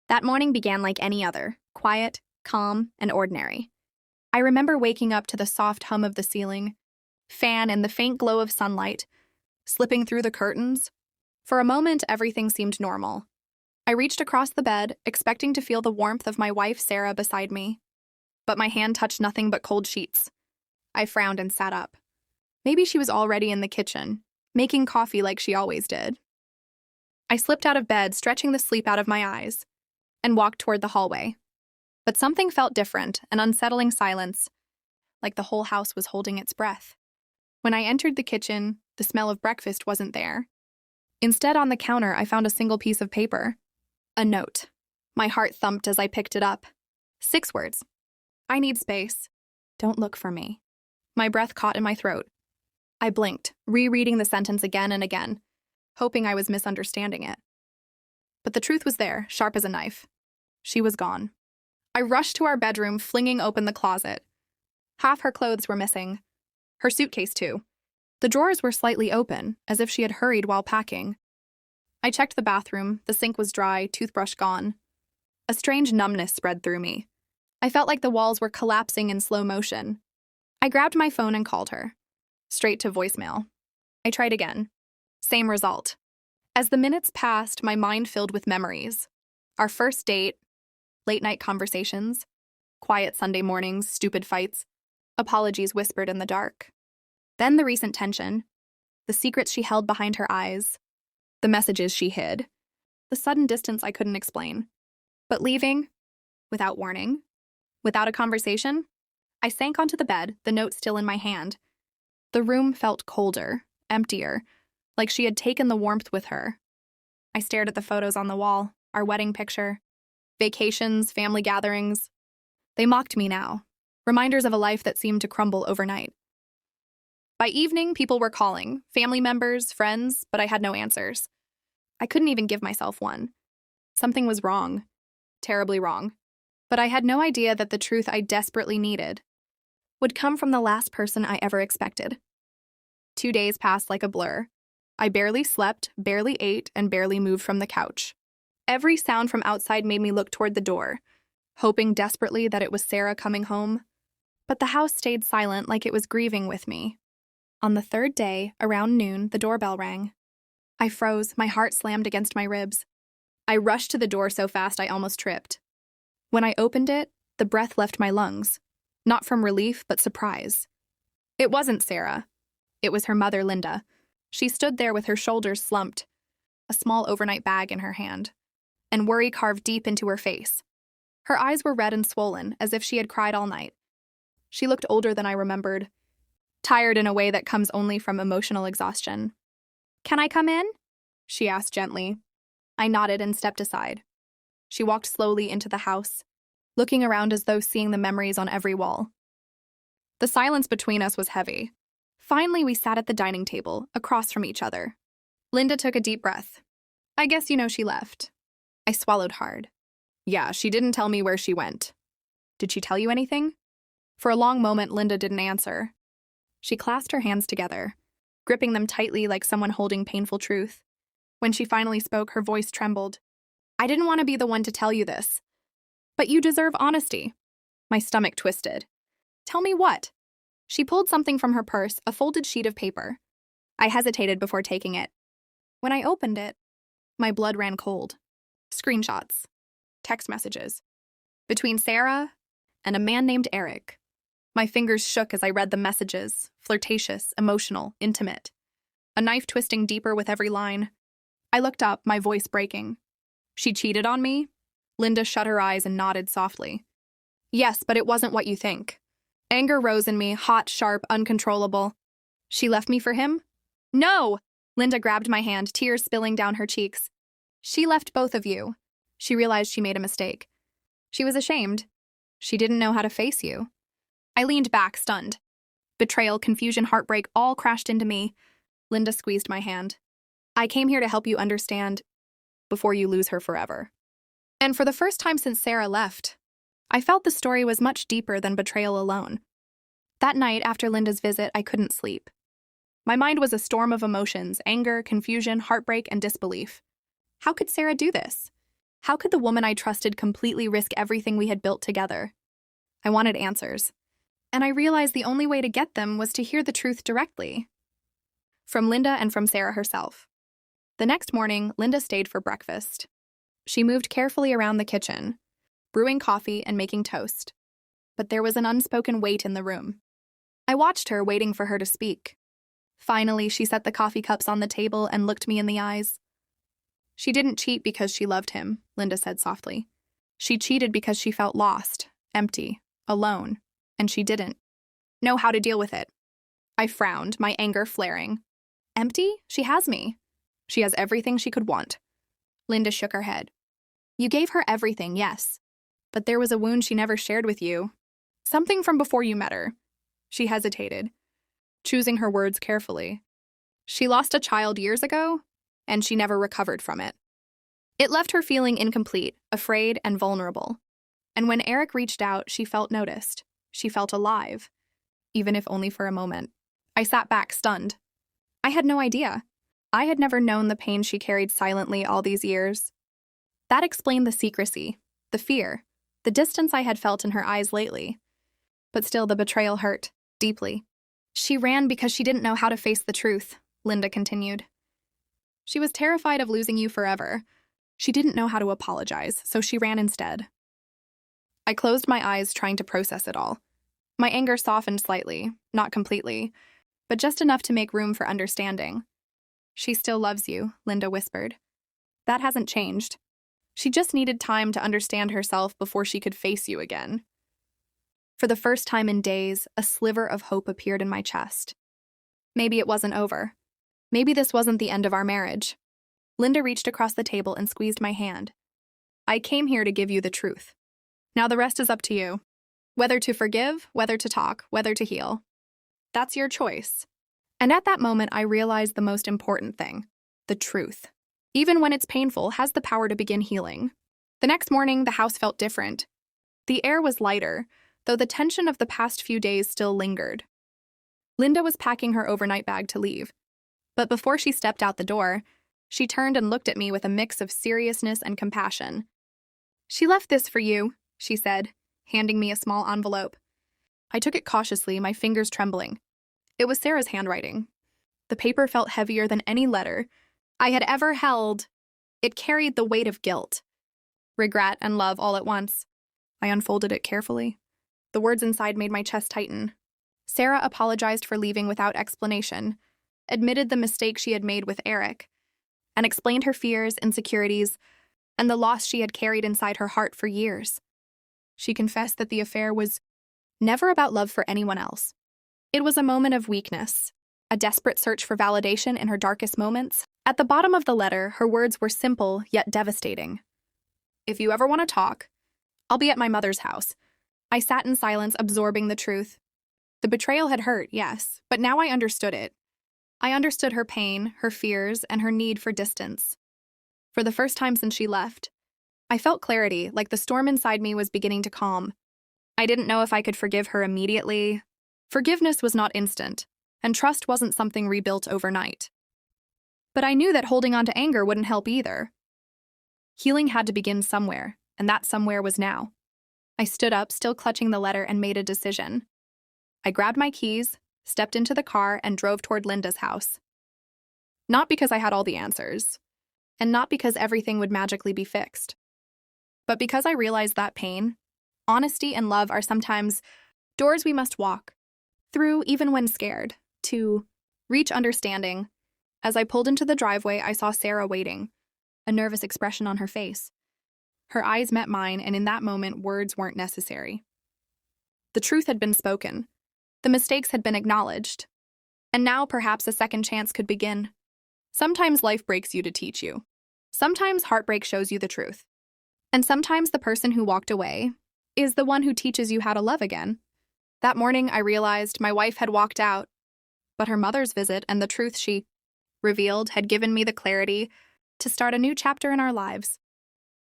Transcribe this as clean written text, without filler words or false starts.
That morning began like any other, quiet, calm, and ordinary. I remember waking up to the soft hum of the ceiling, fan and the faint glow of sunlight, slipping through the curtains. For a moment, everything seemed normal. I reached across the bed, expecting to feel the warmth of my wife, Sarah, beside me. But my hand touched nothing but cold sheets. I frowned and sat up. Maybe she was already in the kitchen, making coffee like she always did. I slipped out of bed, stretching the sleep out of my eyes, and walked toward the hallway. But something felt different, an unsettling silence, like the whole house was holding its breath. When I entered the kitchen, the smell of breakfast wasn't there. Instead, on the counter, I found a single piece of paper. A note. My heart thumped as I picked it up. 6 words. I need space. Don't look for me. My breath caught in my throat. I blinked, rereading the sentence again and again, hoping I was misunderstanding it. But the truth was there, sharp as a knife. She was gone. I rushed to our bedroom, flinging open the closet. Half her clothes were missing. Her suitcase, too. The drawers were slightly open, as if she had hurried while packing. I checked the bathroom. The sink was dry, toothbrush gone. A strange numbness spread through me. I felt like the walls were collapsing in slow motion. I grabbed my phone and called her. Straight to voicemail. I tried again. Same result. As the minutes passed, my mind filled with memories. Our first date, late-night conversations, quiet Sunday mornings, stupid fights, apologies whispered in the dark. Then the recent tension, the secrets she held behind her eyes, the messages she hid, the sudden distance I couldn't explain. But leaving, without warning, without a conversation, I sank onto the bed, the note still in my hand. The room felt colder, emptier, like she had taken the warmth with her. I stared at the photos on the wall, our wedding picture, vacations, family gatherings. They mocked me now, reminders of a life that seemed to crumble overnight. By evening, people were calling, family members, friends, but I had no answers. I couldn't even give myself one. Something was wrong, terribly wrong. But I had no idea that the truth I desperately needed would come from the last person I ever expected. 2 days passed like a blur. I barely slept, barely ate, and barely moved from the couch. Every sound from outside made me look toward the door, hoping desperately that it was Sarah coming home. But the house stayed silent, like it was grieving with me. On the 3rd day, around noon, the doorbell rang. I froze, my heart slammed against my ribs. I rushed to the door so fast I almost tripped. When I opened it, the breath left my lungs, not from relief, but surprise. It wasn't Sarah. It was her mother, Linda. She stood there with her shoulders slumped, a small overnight bag in her hand, and worry carved deep into her face. Her eyes were red and swollen, as if she had cried all night. She looked older than I remembered, tired in a way that comes only from emotional exhaustion. "Can I come in?" she asked gently. I nodded and stepped aside. She walked slowly into the house, looking around as though seeing the memories on every wall. The silence between us was heavy. Finally, we sat at the dining table, across from each other. Linda took a deep breath. "I guess you know she left." I swallowed hard. "Yeah, she didn't tell me where she went." "Did she tell you anything?" For a long moment, Linda didn't answer. She clasped her hands together, gripping them tightly like someone holding painful truth. When she finally spoke, her voice trembled. "I didn't want to be the one to tell you this, but you deserve honesty." My stomach twisted. "Tell me what?" She pulled something from her purse, a folded sheet of paper. I hesitated before taking it. When I opened it, my blood ran cold. Screenshots. Text messages. Between Sarah and a man named Eric. My fingers shook as I read the messages, flirtatious, emotional, intimate. A knife twisting deeper with every line. I looked up, my voice breaking. "She cheated on me?" Linda shut her eyes and nodded softly. "Yes, but it wasn't what you think." Anger rose in me, hot, sharp, uncontrollable. "She left me for him?" "No!" Linda grabbed my hand, tears spilling down her cheeks. "She left both of you." She realized she made a mistake. She was ashamed. She didn't know how to face you. I leaned back, stunned. Betrayal, confusion, heartbreak all crashed into me. Linda squeezed my hand. "I came here to help you understand before you lose her forever." And for the first time since Sarah left, I felt the story was much deeper than betrayal alone. That night, after Linda's visit, I couldn't sleep. My mind was a storm of emotions, anger, confusion, heartbreak, and disbelief. How could Sarah do this? How could the woman I trusted completely risk everything we had built together? I wanted answers, and I realized the only way to get them was to hear the truth directly. From Linda and from Sarah herself. The next morning, Linda stayed for breakfast. She moved carefully around the kitchen, brewing coffee and making toast. But there was an unspoken weight in the room. I watched her, waiting for her to speak. Finally, she set the coffee cups on the table and looked me in the eyes. She didn't cheat because she loved him, Linda said softly. She cheated because she felt lost, empty, alone, and she didn't know how to deal with it. I frowned, my anger flaring. Empty? She has me. She has everything she could want. Linda shook her head. You gave her everything, yes. But there was a wound she never shared with you. Something from before you met her. She hesitated, choosing her words carefully. She lost a child years ago, and she never recovered from it. It left her feeling incomplete, afraid, and vulnerable. And when Eric reached out, she felt noticed. She felt alive, even if only for a moment. I sat back, stunned. I had no idea. I had never known the pain she carried silently all these years. That explained the secrecy, the fear, the distance I had felt in her eyes lately. But still, the betrayal hurt, deeply. She ran because she didn't know how to face the truth, Linda continued. She was terrified of losing you forever. She didn't know how to apologize, so she ran instead. I closed my eyes, trying to process it all. My anger softened slightly, not completely, but just enough to make room for understanding. She still loves you, Linda whispered. That hasn't changed. She just needed time to understand herself before she could face you again. For the first time in days, a sliver of hope appeared in my chest. Maybe it wasn't over. Maybe this wasn't the end of our marriage. Linda reached across the table and squeezed my hand. I came here to give you the truth. Now the rest is up to you. Whether to forgive, whether to talk, whether to heal. That's your choice. And at that moment, I realized the most important thing, the truth. Even when it's painful, has the power to begin healing. The next morning, the house felt different. The air was lighter, though the tension of the past few days still lingered. Linda was packing her overnight bag to leave. But before she stepped out the door, she turned and looked at me with a mix of seriousness and compassion. She left this for you, she said, handing me a small envelope. I took it cautiously, my fingers trembling. It was Sarah's handwriting. The paper felt heavier than any letter I had ever held. It carried the weight of guilt, regret, and love all at once. I unfolded it carefully. The words inside made my chest tighten. Sarah apologized for leaving without explanation, admitted the mistake she had made with Eric, and explained her fears, insecurities, and the loss she had carried inside her heart for years. She confessed that the affair was never about love for anyone else. It was a moment of weakness, a desperate search for validation in her darkest moments. At the bottom of the letter, her words were simple yet devastating. If you ever want to talk, I'll be at my mother's house. I sat in silence, absorbing the truth. The betrayal had hurt, yes, but now I understood it. I understood her pain, her fears, and her need for distance. For the first time since she left, I felt clarity, like the storm inside me was beginning to calm. I didn't know if I could forgive her immediately. Forgiveness was not instant, and trust wasn't something rebuilt overnight. But I knew that holding on to anger wouldn't help either. Healing had to begin somewhere, and that somewhere was now. I stood up, still clutching the letter, and made a decision. I grabbed my keys, stepped into the car, and drove toward Linda's house. Not because I had all the answers, and not because everything would magically be fixed, but because I realized that pain, honesty, and love are sometimes doors we must walk through even when scared, to reach understanding. As I pulled into the driveway, I saw Sarah waiting, a nervous expression on her face. Her eyes met mine, and in that moment, words weren't necessary. The truth had been spoken. The mistakes had been acknowledged. And now perhaps a second chance could begin. Sometimes life breaks you to teach you. Sometimes heartbreak shows you the truth. And sometimes the person who walked away is the one who teaches you how to love again. That morning, I realized my wife had walked out, but her mother's visit and the truth she revealed had given me the clarity to start a new chapter in our lives.